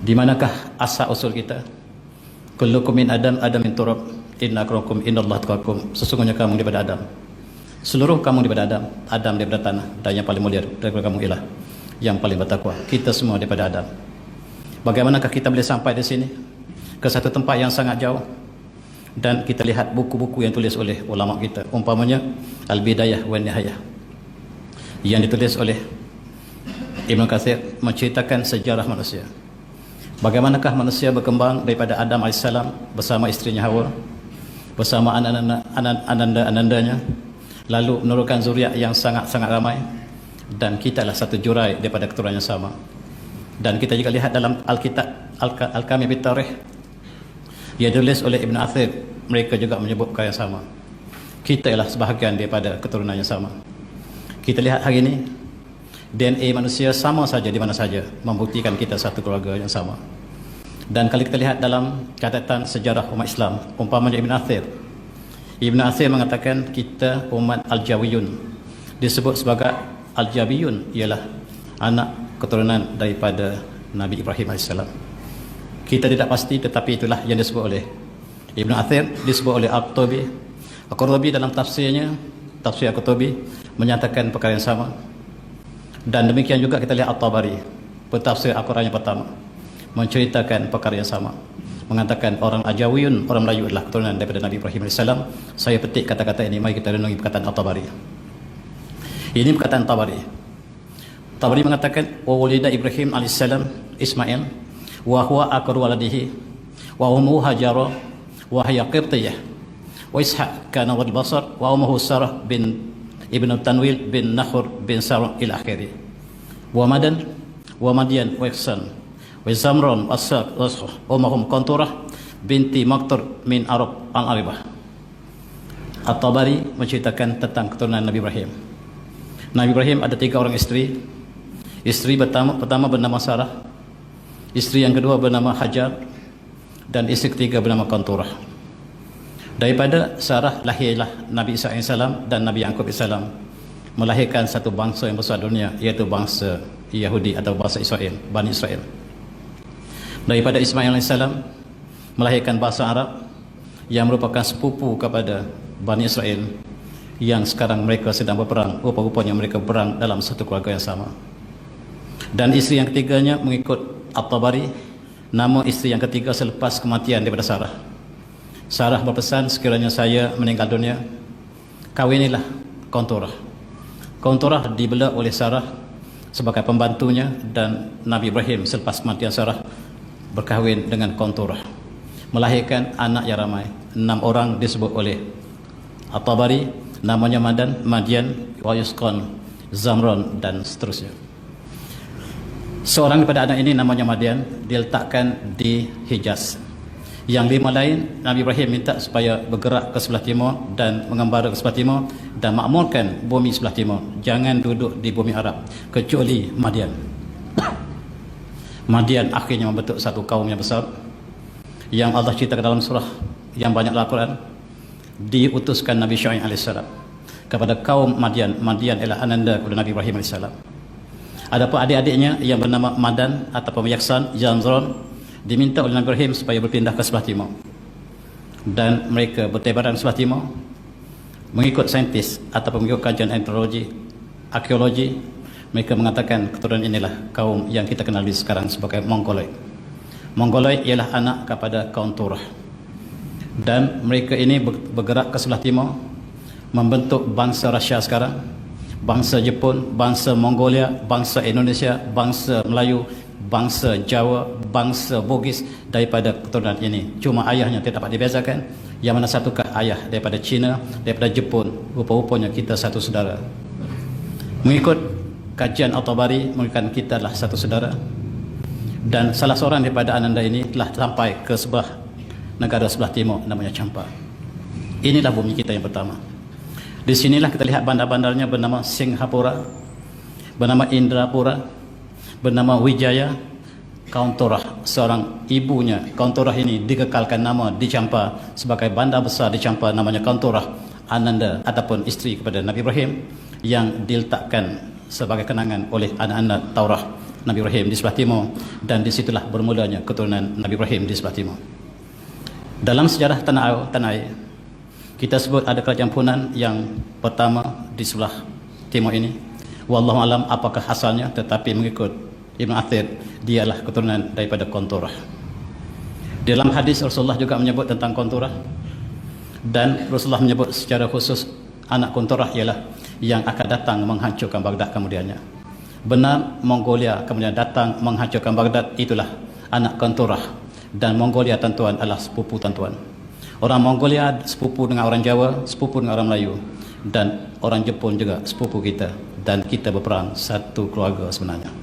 Di manakah asal usul kita? Kullukum min Adam, Adam min turab, inna akramakum indallahi atqakum. Sesungguhnya kamu daripada Adam. Seluruh kamu daripada Adam, Adam daripada tanah, dan yang paling mulia daripada kamu ialah yang paling bertakwa. Kita semua daripada Adam. Bagaimanakah kita boleh sampai di sini? Ke satu tempat yang sangat jauh. Dan kita lihat buku-buku yang tulis oleh ulama kita, umpamanya Al-Bidayah wa Nihayah, yang ditulis oleh Ibn Katsir, menceritakan sejarah manusia. Bagaimanakah manusia berkembang daripada Adam AS bersama istrinya Hawa, bersama ananda-anandanya, lalu menurunkan zuriat yang sangat-sangat ramai, dan kita adalah satu jurai daripada keturunan yang sama. Dan kita juga lihat dalam Al-Kitab Al-Kamil bit Tarikh yang ditulis oleh Ibn Athir, mereka juga menyebut perkara yang sama. Kita ialah sebahagian daripada keturunan yang sama. Kita lihat hari ini DNA manusia sama saja di mana saja, membuktikan kita satu keluarga yang sama. Dan kalau kita lihat dalam catatan sejarah umat Islam, umpamanya Ibn Athir mengatakan kita umat Al-Jawiyun, disebut sebagai Al-Jawiyun ialah anak keturunan daripada Nabi Ibrahim AS. Kita tidak pasti, tetapi itulah yang disebut oleh Ibn Athir, disebut oleh Al-Qurtubi. Al-Qurtubi dalam tafsirnya, tafsir Al-Qurtubi, menyatakan perkara yang sama. Dan demikian juga kita lihat At-Tabari, pentafsir Al-Quran yang pertama, menceritakan perkara yang sama, mengatakan orang Ajawiyun, orang Melayu adalah keturunan daripada Nabi Ibrahim AS. Saya petik kata-kata ini, mari kita renungi perkataan At-Tabari. Ini perkataan Tabari. Tabari mengatakan wa walida Ibrahim AS Ismail wa huwa aqru waladihi wa ummuhu Hajara wa hiya Qibtiyah wa Ishaq kana wal Basar wa ummuhu Sarah bin Ibn Tanwil bin Nakhur bin Sarah ila akhirih wa Madan wa Madian wa Ihsan wa Zamran wa Asaq wa ummuhum Qanturah binti Maqtur min Arab al-Aribah. At-Tabari menceritakan tentang keturunan Nabi Ibrahim. Nabi Ibrahim ada 3 orang isteri. Isteri pertama bernama Sarah, isteri yang kedua bernama Hajar, dan isteri ketiga bernama Qanturah. Daripada Sarah lahirlah Nabi Isa AS dan Nabi Yaqub AS, melahirkan satu bangsa yang besar dunia, iaitu bangsa Yahudi atau bangsa Israel, Bani Israel. Daripada Ismail AS melahirkan bangsa Arab yang merupakan sepupu kepada Bani Israel, yang sekarang mereka sedang berperang. Rupa-rupanya mereka berperang dalam satu keluarga yang sama. Dan isteri yang ketiganya mengikut At-Tabari, nama isteri yang ketiga selepas kematian daripada Sarah. Sarah berpesan, sekiranya saya meninggal dunia, kawinilah Qanturah. Qanturah dibela oleh Sarah sebagai pembantunya, dan Nabi Ibrahim selepas kematian Sarah berkahwin dengan Qanturah, melahirkan anak yang ramai. 6 orang disebut oleh At-Tabari, namanya Madan, Madian, Yusqan, Zamran, dan seterusnya. Seorang daripada anak ini namanya Madian, diletakkan di Hijaz. Yang 5 lain, Nabi Ibrahim minta supaya bergerak ke sebelah timur dan mengembara ke sebelah timur dan makmurkan bumi sebelah timur. Jangan duduk di bumi Arab, kecuali Madian. Madian akhirnya membentuk satu kaum yang besar, yang Allah ceritakan dalam surah yang banyak Al-Quran. Diutuskan Nabi Syuaib AS kepada kaum Madian. Madian ialah ananda kepada Nabi Ibrahim AS. Adapun adik-adiknya yang bernama Madan ataupun Yaksan, Zamzron, diminta oleh Nabi Ibrahim supaya berpindah ke sebelah timur, dan mereka bertebaran sebelah timur. Mengikut saintis ataupun mengikut kajian antropologi, arkeologi, mereka mengatakan keturunan inilah kaum yang kita kenali sekarang sebagai Mongoloid. Mongoloid ialah anak kepada Qanturah, dan mereka ini bergerak ke sebelah timur, membentuk bangsa Rusia sekarang, bangsa Jepun, bangsa Mongolia, bangsa Indonesia, bangsa Melayu, bangsa Jawa, bangsa Bugis daripada keturunan ini. Cuma ayahnya tidak dapat dibezakan. Yang mana satukah ayah daripada Cina, daripada Jepun? Rupa-rupanya kita satu saudara. Mengikut kajian At-Tabari, mengatakan kita adalah satu saudara. Dan salah seorang daripada ananda ini telah sampai ke sebelah negara sebelah timur, namanya Champa. Inilah bumi kita yang pertama. Di sinilah kita lihat bandar-bandarnya bernama Singhapura, bernama Indrapura, bernama Wijaya. Qanturah, seorang ibunya Qanturah ini dikekalkan nama di Champa sebagai bandar besar di Champa, namanya Qanturah, ananda ataupun isteri kepada Nabi Ibrahim, yang diletakkan sebagai kenangan oleh anak-anak Taurah Nabi Ibrahim di sebelah timur, dan disitulah bermulanya keturunan Nabi Ibrahim di sebelah timur. Dalam sejarah tanah air, kita sebut ada kerajaan Punan yang pertama di sebelah timur ini. Wallahu alam apakah asalnya, tetapi mengikut Ibn Athir, dialah keturunan daripada Konturah. Dalam hadis Rasulullah juga menyebut tentang Konturah, dan Rasulullah menyebut secara khusus anak Konturah ialah yang akan datang menghancurkan Baghdad kemudiannya. Benar, Mongolia kemudian datang menghancurkan Baghdad, itulah anak Konturah. Dan Mongolia tuan-tuan adalah sepupu tuan-tuan. Orang Mongolia sepupu dengan orang Jawa, sepupu dengan orang Melayu, dan orang Jepun juga sepupu kita, dan kita berperang satu keluarga sebenarnya.